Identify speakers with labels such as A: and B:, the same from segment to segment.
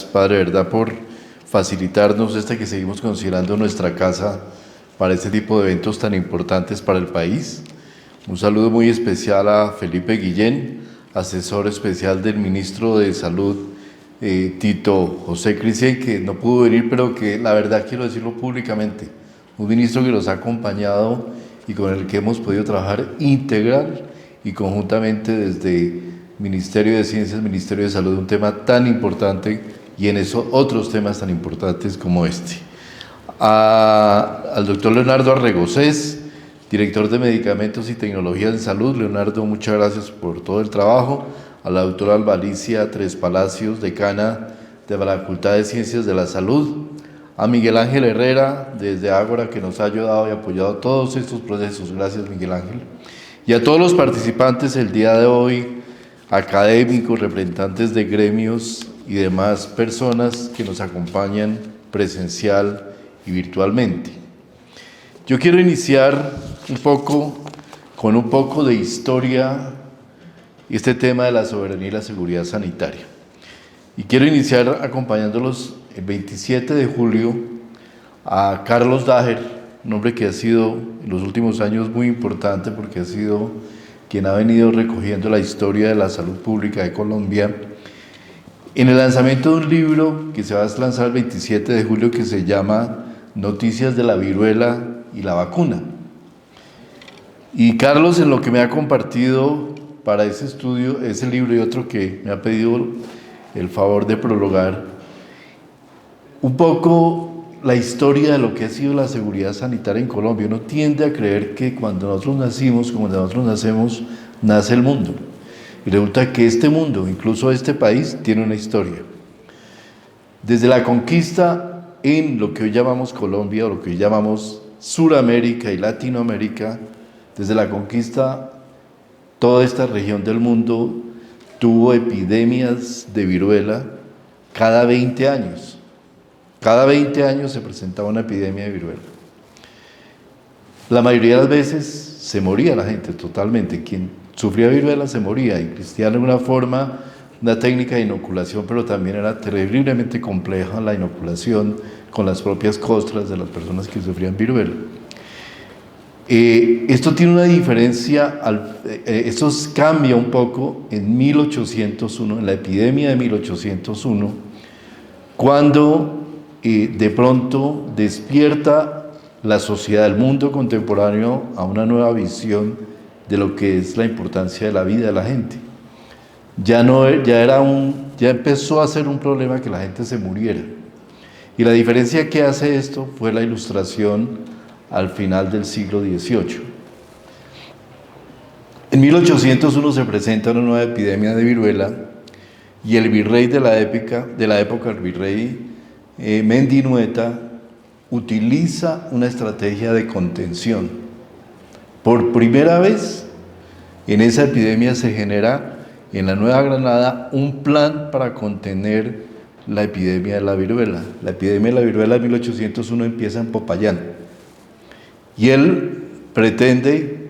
A: Padre, ¿verdad?, por facilitarnos esta que seguimos considerando nuestra casa para este tipo de eventos tan importantes para el país. Un saludo muy especial a Felipe Guillén, asesor especial del ministro de Salud, Tito José Cristian, que no pudo venir, pero que la verdad quiero decirlo públicamente, un ministro que nos ha acompañado y con el que hemos podido trabajar integral y conjuntamente desde Ministerio de Ciencias, Ministerio de Salud, un tema tan importante y en eso otros temas tan importantes como este. Al doctor Leonardo Arregocés, director de Medicamentos y Tecnologías de Salud. Leonardo, muchas gracias por todo el trabajo. A la doctora Albalicia Tres Palacios, decana de la Facultad de Ciencias de la Salud. A Miguel Ángel Herrera, desde Ágora, que nos ha ayudado y apoyado todos estos procesos. Gracias, Miguel Ángel. Y a todos los participantes el día de hoy, académicos, representantes de gremios y demás personas que nos acompañan presencial y virtualmente. Yo quiero iniciar con un poco de historia y este tema de la soberanía y la seguridad sanitaria. Y quiero iniciar acompañándolos el 27 de julio a Carlos Dager, un hombre que ha sido en los últimos años muy importante porque ha sido quien ha venido recogiendo la historia de la salud pública de Colombia, en el lanzamiento de un libro que se va a lanzar el 27 de julio que se llama Noticias de la viruela y la vacuna. Y Carlos, en lo que me ha compartido para ese estudio, ese libro y otro que me ha pedido el favor de prologar, un poco la historia de lo que ha sido la seguridad sanitaria en Colombia. Uno tiende a creer que cuando nosotros nacimos, cuando nosotros nacemos, nace el mundo. Y resulta que este mundo, incluso este país, tiene una historia. Desde la conquista en lo que hoy llamamos Colombia, o lo que hoy llamamos Suramérica y Latinoamérica, desde la conquista, toda esta región del mundo tuvo epidemias de viruela cada 20 años. Cada 20 años se presentaba una epidemia de viruela. La mayoría de las veces se moría la gente totalmente. Quien sufría viruela se moría y existía de alguna forma una técnica de inoculación, pero también era terriblemente compleja la inoculación con las propias costras de las personas que sufrían viruela. Esto tiene una diferencia, esto cambia un poco en 1801, en la epidemia de 1801, cuando de pronto despierta la sociedad, el mundo contemporáneo a una nueva visión de lo que es la importancia de la vida de la gente. Ya empezó a ser un problema que la gente se muriera. Y la diferencia que hace esto fue la Ilustración al final del siglo XVIII. En 1801 se presenta una nueva epidemia de viruela y el virrey de la época, el virrey Mendinueta, utiliza una estrategia de contención. Por primera vez en esa epidemia se genera en la Nueva Granada un plan para contener la epidemia de la viruela. La epidemia de la viruela de 1801 empieza en Popayán y él pretende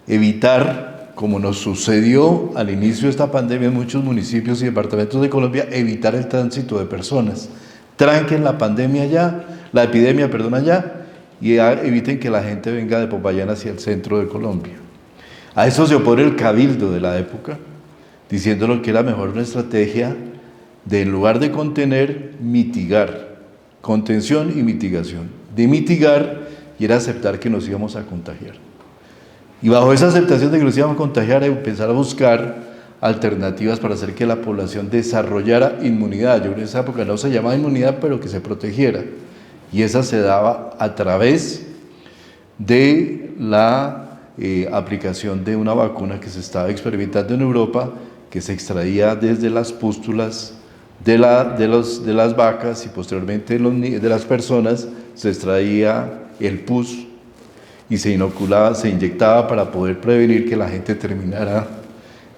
A: evitar, como nos sucedió al inicio de esta pandemia en muchos municipios y departamentos de Colombia, evitar el tránsito de personas. Tranquen la epidemia allá, y eviten que la gente venga de Popayán hacia el centro de Colombia. A eso se opone el cabildo de la época, diciéndolo que era mejor una estrategia de, en lugar de contener, mitigar. Contención y mitigación. De mitigar y era aceptar que nos íbamos a contagiar. Y bajo esa aceptación de que nos íbamos a contagiar, empezar a buscar alternativas para hacer que la población desarrollara inmunidad. Yo en esa época no se llamaba inmunidad, pero que se protegiera. Y esa se daba a través de la aplicación de una vacuna que se estaba experimentando en Europa, que se extraía desde las pústulas de las vacas y posteriormente de las personas se extraía el pus y se inoculaba, se inyectaba para poder prevenir que la gente terminara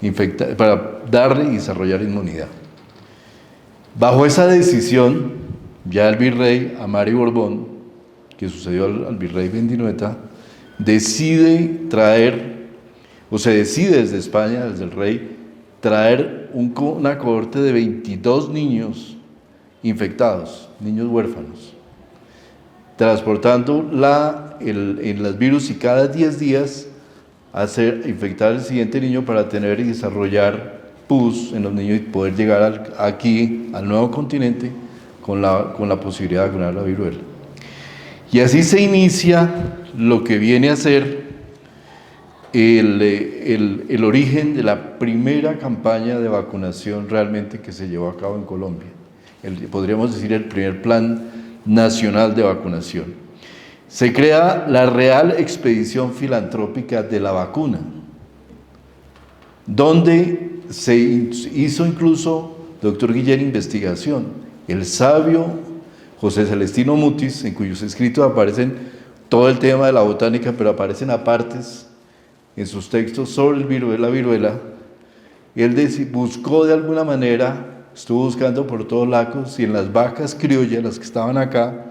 A: infectada, para darle y desarrollar inmunidad. Bajo esa decisión, ya el virrey Amari Borbón, que sucedió al virrey Mendinueta, decide desde España, desde el rey, traer una cohorte de 22 niños infectados, niños huérfanos, transportando en las virus y cada 10 días infectar al siguiente niño para tener y desarrollar pus en los niños y poder llegar aquí, al nuevo continente, con la posibilidad de vacunar la viruela. Y así se inicia lo que viene a ser el origen de la primera campaña de vacunación realmente que se llevó a cabo en Colombia. Podríamos decir el primer plan nacional de vacunación. Se crea la Real Expedición Filantrópica de la Vacuna, donde se hizo incluso, doctor Guillén, investigación. El sabio José Celestino Mutis, en cuyos escritos aparecen todo el tema de la botánica, pero aparecen apartes en sus textos sobre la viruela, él buscó de alguna manera, estuvo buscando por todos lados, y en las vacas criollas, las que estaban acá,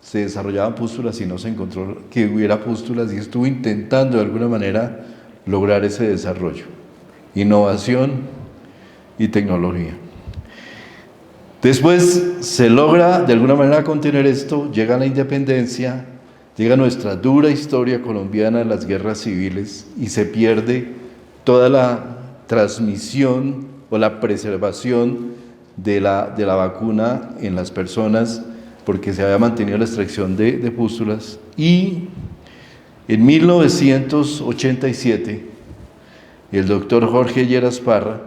A: se desarrollaban pústulas y no se encontró que hubiera pústulas, y estuvo intentando de alguna manera lograr ese desarrollo, innovación y tecnología. Después se logra de alguna manera contener esto, llega la independencia, llega nuestra dura historia colombiana de las guerras civiles y se pierde toda la transmisión o la preservación de la vacuna en las personas, porque se había mantenido la extracción de pústulas. Y en 1987, el doctor Jorge Lleras Parra,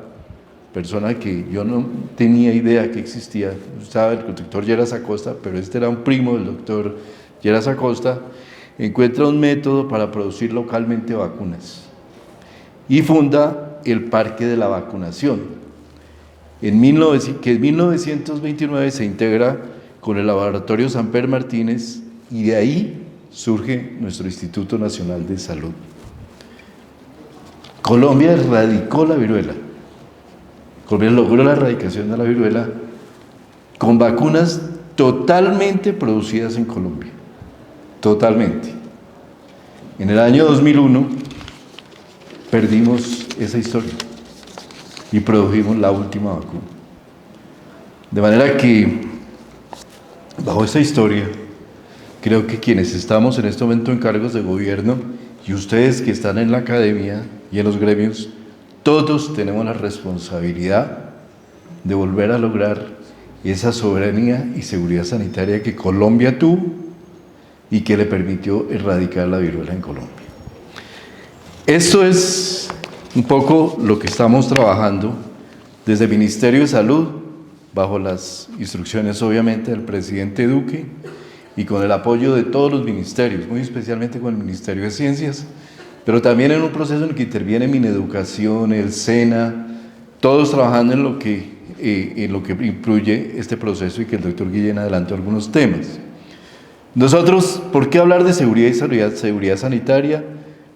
A: persona que yo no tenía idea que existía, estaba el doctor Lleras Acosta, pero este era un primo del doctor Lleras Acosta, encuentra un método para producir localmente vacunas y funda el Parque de la Vacunación, que en 1929 se integra con el Laboratorio Samper Martínez, y de ahí surge nuestro Instituto Nacional de Salud. Colombia erradicó la viruela. Colombia logró la erradicación de la viruela con vacunas totalmente producidas en Colombia. Totalmente. En el año 2001 perdimos esa historia y produjimos la última vacuna. De manera que, bajo esa historia, creo que quienes estamos en este momento en cargos de gobierno y ustedes que están en la academia y en los gremios, todos tenemos la responsabilidad de volver a lograr esa soberanía y seguridad sanitaria que Colombia tuvo y que le permitió erradicar la viruela en Colombia. Esto es un poco lo que estamos trabajando desde el Ministerio de Salud, bajo las instrucciones obviamente del presidente Duque y con el apoyo de todos los ministerios, muy especialmente con el Ministerio de Ciencias, pero también en un proceso en el que interviene Mineducación, el SENA, todos trabajando en lo que incluye este proceso, y que el doctor Guillén adelantó algunos temas. Nosotros, ¿por qué hablar de seguridad y seguridad sanitaria?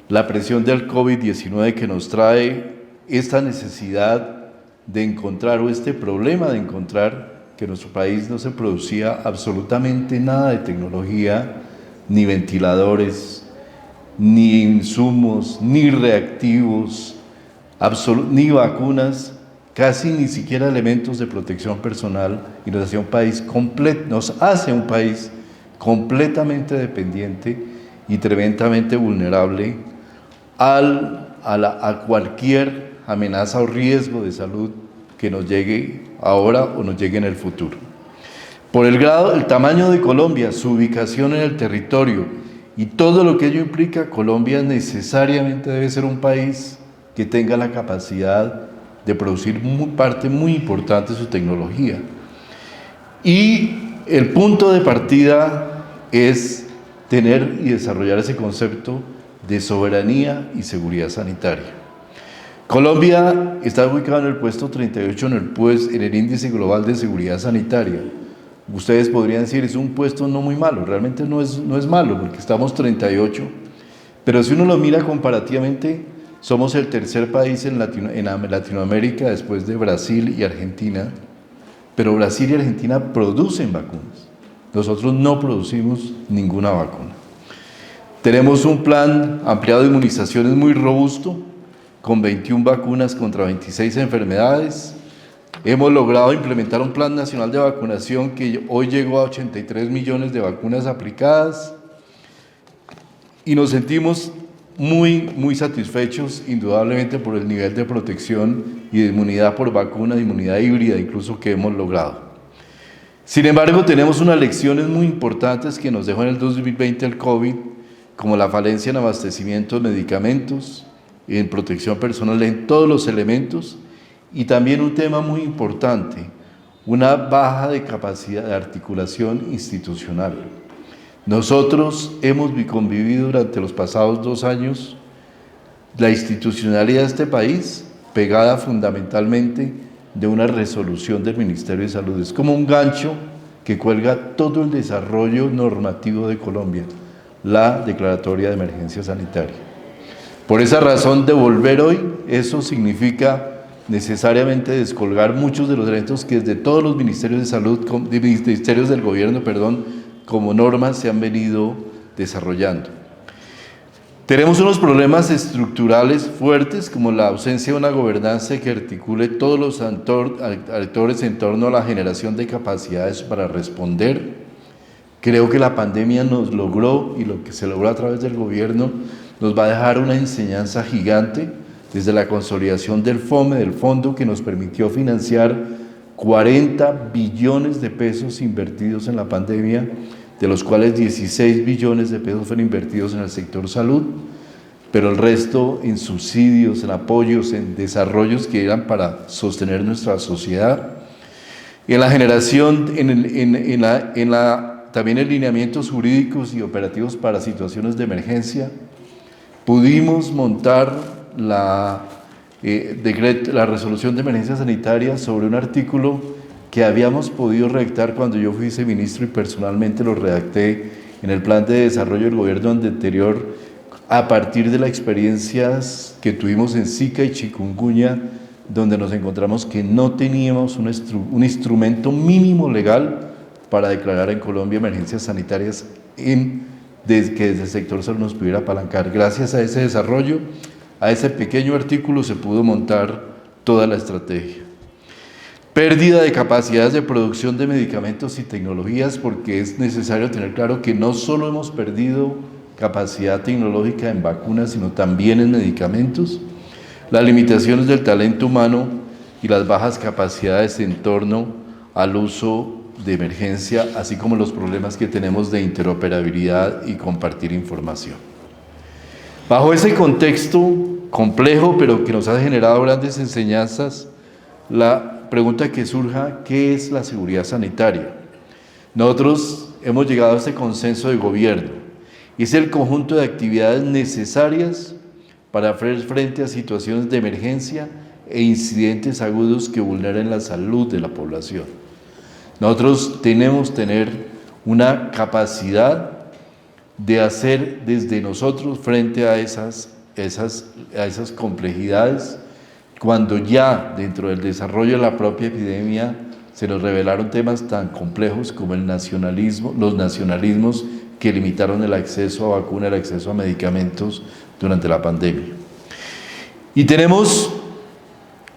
A: La presión del COVID-19 que nos trae esta necesidad de encontrar, o este problema de encontrar, que en nuestro país no se producía absolutamente nada de tecnología, ni ventiladores, ni insumos, ni reactivos, ni vacunas, casi ni siquiera elementos de protección personal, y nos hace un país completamente dependiente y tremendamente vulnerable a cualquier amenaza o riesgo de salud que nos llegue ahora o nos llegue en el futuro. Por el tamaño de Colombia, su ubicación en el territorio y todo lo que ello implica, Colombia necesariamente debe ser un país que tenga la capacidad de producir parte muy importante de su tecnología. Y el punto de partida es tener y desarrollar ese concepto de soberanía y seguridad sanitaria. Colombia está ubicado en el puesto 38 en el índice global de seguridad sanitaria. Ustedes podrían decir, es un puesto no muy malo, realmente no es malo, porque estamos 38, pero si uno lo mira comparativamente, somos el tercer país en Latinoamérica después de Brasil y Argentina, pero Brasil y Argentina producen vacunas. Nosotros no producimos ninguna vacuna. Tenemos un plan ampliado de inmunizaciones muy robusto, con 21 vacunas contra 26 enfermedades, Hemos logrado implementar un plan nacional de vacunación que hoy llegó a 83 millones de vacunas aplicadas y nos sentimos muy satisfechos, indudablemente, por el nivel de protección y de inmunidad por vacuna, de inmunidad híbrida incluso, que hemos logrado. Sin embargo, tenemos unas lecciones muy importantes que nos dejó en el 2020 el COVID, como la falencia en abastecimiento de medicamentos, en protección personal, en todos los elementos, y también un tema muy importante, una baja de capacidad de articulación institucional. Nosotros hemos convivido durante los pasados 2 años la institucionalidad de este país pegada fundamentalmente de una resolución del Ministerio de Salud. Es como un gancho que cuelga todo el desarrollo normativo de Colombia, la declaratoria de emergencia sanitaria. Por esa razón, devolver hoy, eso significa necesariamente descolgar muchos de los elementos que desde todos los ministerios de salud, ministerios del gobierno, como normas se han venido desarrollando. Tenemos unos problemas estructurales fuertes, como la ausencia de una gobernanza que articule todos los actores en torno a la generación de capacidades para responder. Creo que la pandemia nos logró, y lo que se logró a través del gobierno, nos va a dejar una enseñanza gigante, desde la consolidación del FOME, del fondo que nos permitió financiar 40 billones de pesos invertidos en la pandemia, de los cuales 16 billones de pesos fueron invertidos en el sector salud, pero el resto en subsidios, en apoyos, en desarrollos que eran para sostener nuestra sociedad. En la generación, también en lineamientos jurídicos y operativos para situaciones de emergencia, pudimos montar la resolución de emergencia sanitaria sobre un artículo que habíamos podido redactar cuando yo fui viceministro y personalmente lo redacté en el plan de desarrollo del gobierno anterior, a partir de las experiencias que tuvimos en Zika y chikungunya, donde nos encontramos que no teníamos un instrumento mínimo legal para declarar en Colombia emergencias sanitarias que desde el sector salud nos pudiera apalancar. Gracias a ese desarrollo, a ese pequeño artículo, se pudo montar toda la estrategia. Pérdida de capacidades de producción de medicamentos y tecnologías, porque es necesario tener claro que no solo hemos perdido capacidad tecnológica en vacunas, sino también en medicamentos. Las limitaciones del talento humano y las bajas capacidades en torno al uso de emergencia, así como los problemas que tenemos de interoperabilidad y compartir información. Bajo ese contexto complejo, pero que nos ha generado grandes enseñanzas, la pregunta que surja: ¿qué es la seguridad sanitaria? Nosotros hemos llegado a este consenso de gobierno. Es el conjunto de actividades necesarias para hacer frente a situaciones de emergencia e incidentes agudos que vulneren la salud de la población. Nosotros tenemos que tener una capacidad de hacer desde nosotros frente a esas complejidades, cuando ya dentro del desarrollo de la propia epidemia se nos revelaron temas tan complejos como el nacionalismo, los nacionalismos que limitaron el acceso a vacuna, el acceso a medicamentos durante la pandemia. Y tenemos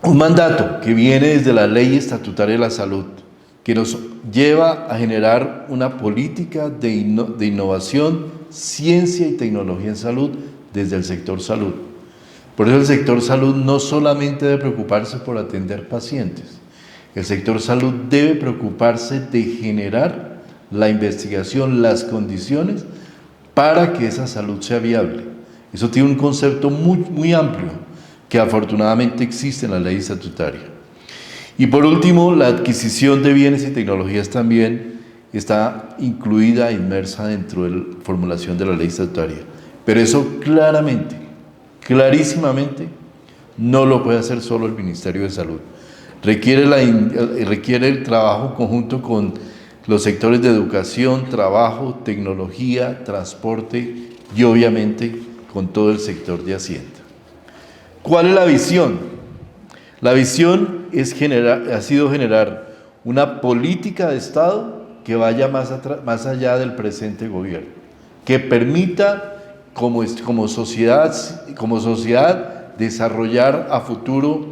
A: un mandato que viene desde la Ley Estatutaria de la Salud, que nos lleva a generar una política de innovación, ciencia y tecnología en salud desde el sector salud. Por eso el sector salud no solamente debe preocuparse por atender pacientes, el sector salud debe preocuparse de generar la investigación, las condiciones para que esa salud sea viable. Eso tiene un concepto muy amplio que afortunadamente existe en la ley estatutaria. Y por último, la adquisición de bienes y tecnologías también está incluida, inmersa dentro de la formulación de la ley estatutaria. Pero eso clarísimamente, no lo puede hacer solo el Ministerio de Salud. Requiere el trabajo conjunto con los sectores de educación, trabajo, tecnología, transporte y obviamente con todo el sector de Hacienda. ¿Cuál es la visión? La visión ha sido generar una política de Estado que vaya más allá del presente gobierno, que permita como sociedad desarrollar a futuro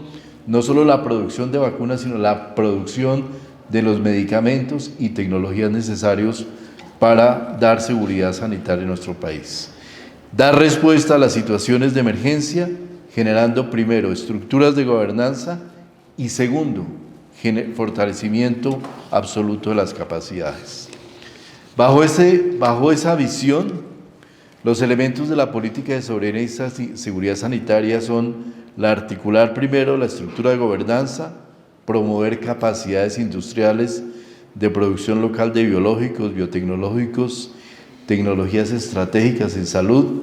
A: no solo la producción de vacunas, sino la producción de los medicamentos y tecnologías necesarios para dar seguridad sanitaria en nuestro país. Dar respuesta a las situaciones de emergencia, generando primero estructuras de gobernanza y segundo, fortalecimiento absoluto de las capacidades. Bajo esa visión, los elementos de la política de soberanía y seguridad sanitaria son la articular primero la estructura de gobernanza, promover capacidades industriales de producción local de biológicos, biotecnológicos, tecnologías estratégicas en salud,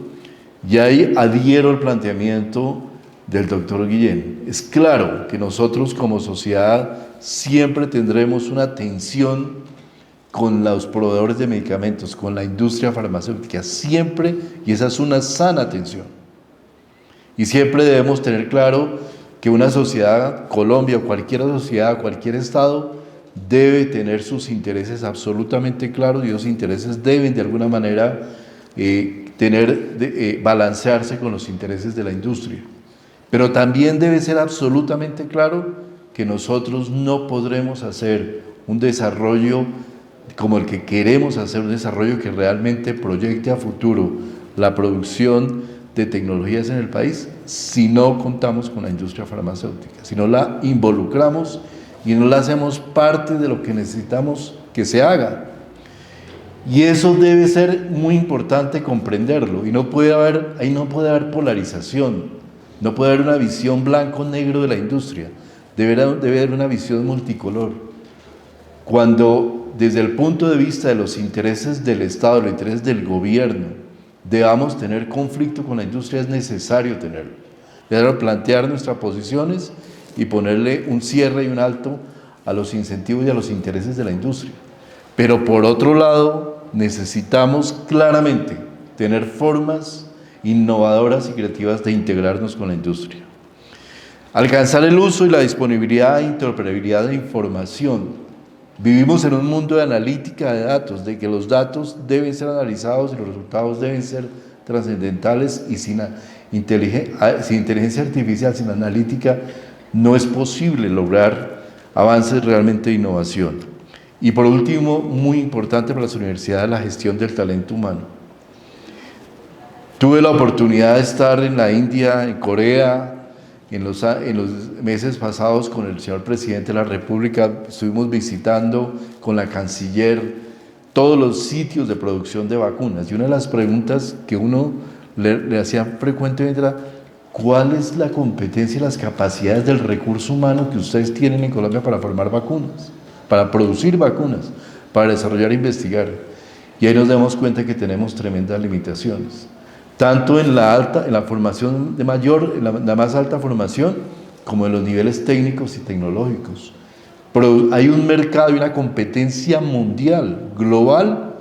A: y ahí adhiero al planteamiento del doctor Guillén. Es claro que nosotros como sociedad siempre tendremos una tensión con los proveedores de medicamentos, con la industria farmacéutica, siempre, y esa es una sana tensión. Y siempre debemos tener claro que una sociedad, Colombia o cualquier sociedad, cualquier estado, debe tener sus intereses absolutamente claros y esos intereses deben de alguna manera balancearse con los intereses de la industria. Pero también debe ser absolutamente claro que nosotros no podremos hacer un desarrollo como el que queremos hacer, un desarrollo que realmente proyecte a futuro la producción de tecnologías en el país si no contamos con la industria farmacéutica, si no la involucramos y no la hacemos parte de lo que necesitamos que se haga. Y eso debe ser muy importante comprenderlo, y ahí no puede haber polarización, no puede haber una visión blanco-negro de la industria, debe haber una visión multicolor. Cuando desde el punto de vista de los intereses del Estado, los intereses del gobierno, debamos tener conflicto con la industria, es necesario tenerlo. Debemos plantear nuestras posiciones y ponerle un cierre y un alto a los incentivos y a los intereses de la industria. Pero por otro lado, necesitamos claramente tener formas innovadoras y creativas de integrarnos con la industria. Alcanzar el uso y la disponibilidad e interoperabilidad de información. Vivimos en un mundo de analítica de datos, de que los datos deben ser analizados y los resultados deben ser trascendentales, y sin inteligencia artificial, sin analítica, no es posible lograr avances realmente de innovación. Y por último, muy importante para las universidades, la gestión del talento humano. Tuve la oportunidad de estar en la India, en Corea, en los meses pasados con el señor presidente de la República. Estuvimos visitando con la canciller todos los sitios de producción de vacunas, y una de las preguntas que uno le hacía frecuentemente era: ¿cuál es la competencia y las capacidades del recurso humano que ustedes tienen en Colombia para formar vacunas, para producir vacunas, para desarrollar e investigar? Y ahí nos damos cuenta que tenemos tremendas limitaciones, tanto en la formación en la más alta formación, como en los niveles técnicos y tecnológicos. Pero hay un mercado y una competencia mundial, global,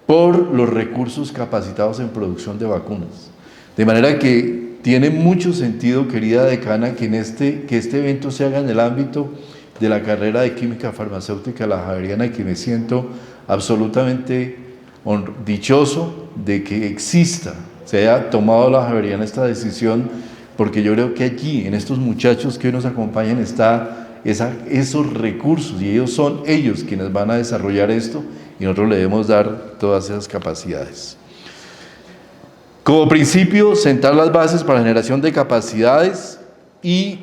A: por los recursos capacitados en producción de vacunas. De manera que tiene mucho sentido, querida decana, que este evento se haga en el ámbito de la carrera de Química Farmacéutica de la Javeriana, y que me siento absolutamente dichoso de que se haya tomado la Javeriana esta decisión, porque yo creo que allí, en estos muchachos que hoy nos acompañan, está esos recursos, y son ellos quienes van a desarrollar esto, y nosotros le debemos dar todas esas capacidades. Como principio, sentar las bases para la generación de capacidades y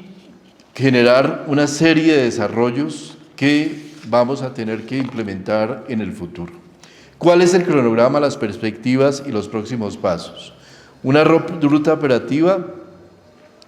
A: generar una serie de desarrollos que vamos a tener que implementar en el futuro. ¿Cuál es el cronograma, las perspectivas y los próximos pasos? Una ruta operativa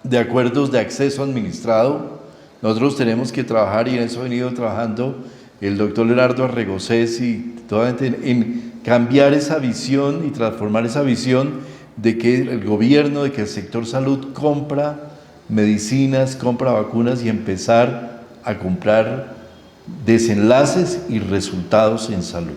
A: de acuerdos de acceso administrado. Nosotros tenemos que trabajar, y en eso ha venido trabajando el doctor Leonardo Arregocés, y en cambiar esa visión y transformar esa visión de que el gobierno, de que el sector salud compra medicinas, compra vacunas, y empezar a comprar desenlaces y resultados en salud.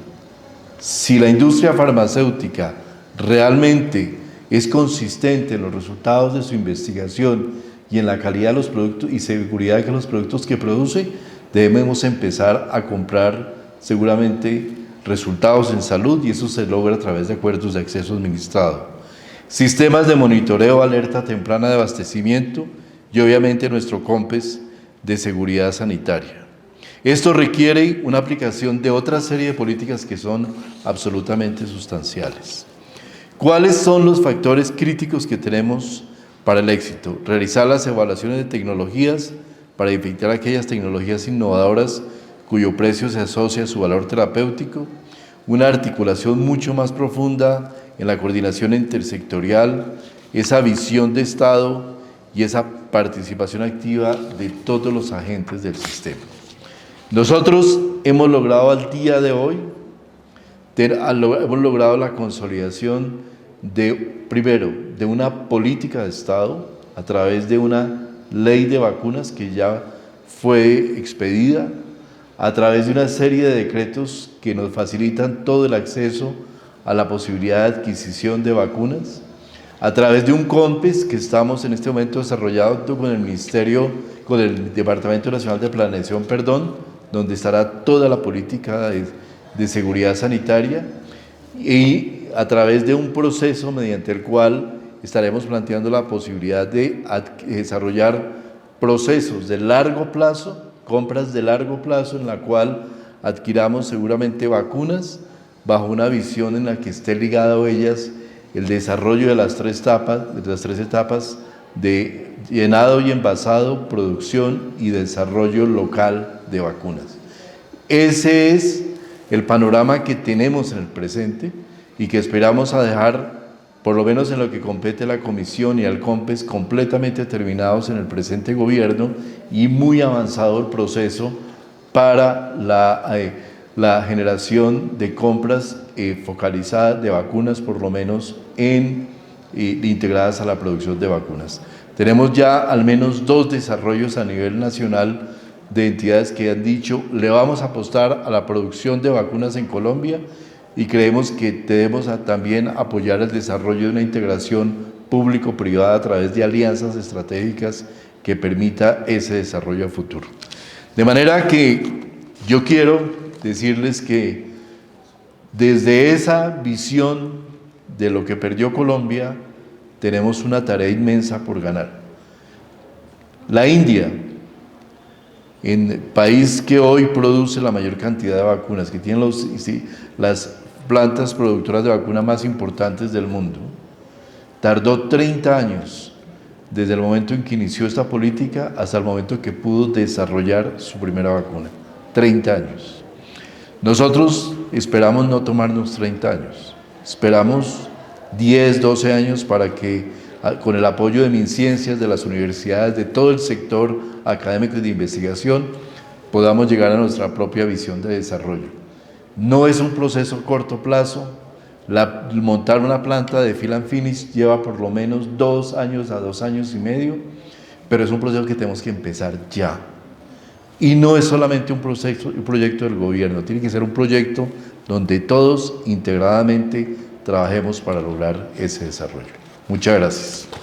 A: Si la industria farmacéutica realmente es consistente en los resultados de su investigación y en la calidad de los productos y seguridad de los productos que produce, debemos empezar a comprar seguramente resultados en salud, y eso se logra a través de acuerdos de acceso administrado. Sistemas de monitoreo, alerta temprana de abastecimiento, y obviamente nuestro COMPES de seguridad sanitaria. Esto requiere una aplicación de otra serie de políticas que son absolutamente sustanciales. ¿Cuáles son los factores críticos que tenemos para el éxito? Realizar las evaluaciones de tecnologías para identificar aquellas tecnologías innovadoras cuyo precio se asocia a su valor terapéutico, una articulación mucho más profunda en la coordinación intersectorial, esa visión de Estado y esa participación activa de todos los agentes del sistema. Nosotros hemos logrado al día de hoy, hemos logrado la consolidación primero, de una política de Estado a través de una ley de vacunas que ya fue expedida, a través de una serie de decretos que nos facilitan todo el acceso a la posibilidad de adquisición de vacunas, a través de un COMPES que estamos en este momento desarrollando con el Ministerio, con el Departamento Nacional de Planeación, donde estará toda la política de seguridad sanitaria, y a través de un proceso mediante el cual estaremos planteando la posibilidad de desarrollar procesos de largo plazo, compras de largo plazo, en la cual adquiramos seguramente vacunas bajo una visión en la que esté ligado a ellas el desarrollo de las tres etapas de llenado y envasado, producción y desarrollo local de vacunas. Ese es el panorama que tenemos en el presente y que esperamos a dejar, por lo menos en lo que compete a la Comisión y al COMPES, completamente terminados en el presente gobierno y muy avanzado el proceso para la generación de compras focalizadas de vacunas, por lo menos integradas a la producción de vacunas. Tenemos ya al menos 2 desarrollos a nivel nacional de entidades que han dicho, le vamos a apostar a la producción de vacunas en Colombia y creemos que debemos también apoyar el desarrollo de una integración público-privada a través de alianzas estratégicas que permita ese desarrollo a futuro. De manera que yo quiero decirles que desde esa visión de lo que perdió Colombia, tenemos una tarea inmensa por ganar. La India, el país que hoy produce la mayor cantidad de vacunas, que tiene las plantas productoras de vacunas más importantes del mundo, tardó 30 años desde el momento en que inició esta política hasta el momento que pudo desarrollar su primera vacuna. 30 años. Nosotros esperamos no tomarnos 30 años, esperamos 10, 12 años para que, con el apoyo de MinCiencias, de las universidades, de todo el sector académico y de investigación, podamos llegar a nuestra propia visión de desarrollo. No es un proceso a corto plazo. Montar una planta de fill and finish lleva por lo menos 2 años a 2 años y medio, pero es un proceso que tenemos que empezar ya. Y no es solamente un proyecto del gobierno, tiene que ser un proyecto donde todos integradamente trabajemos para lograr ese desarrollo. Muchas gracias.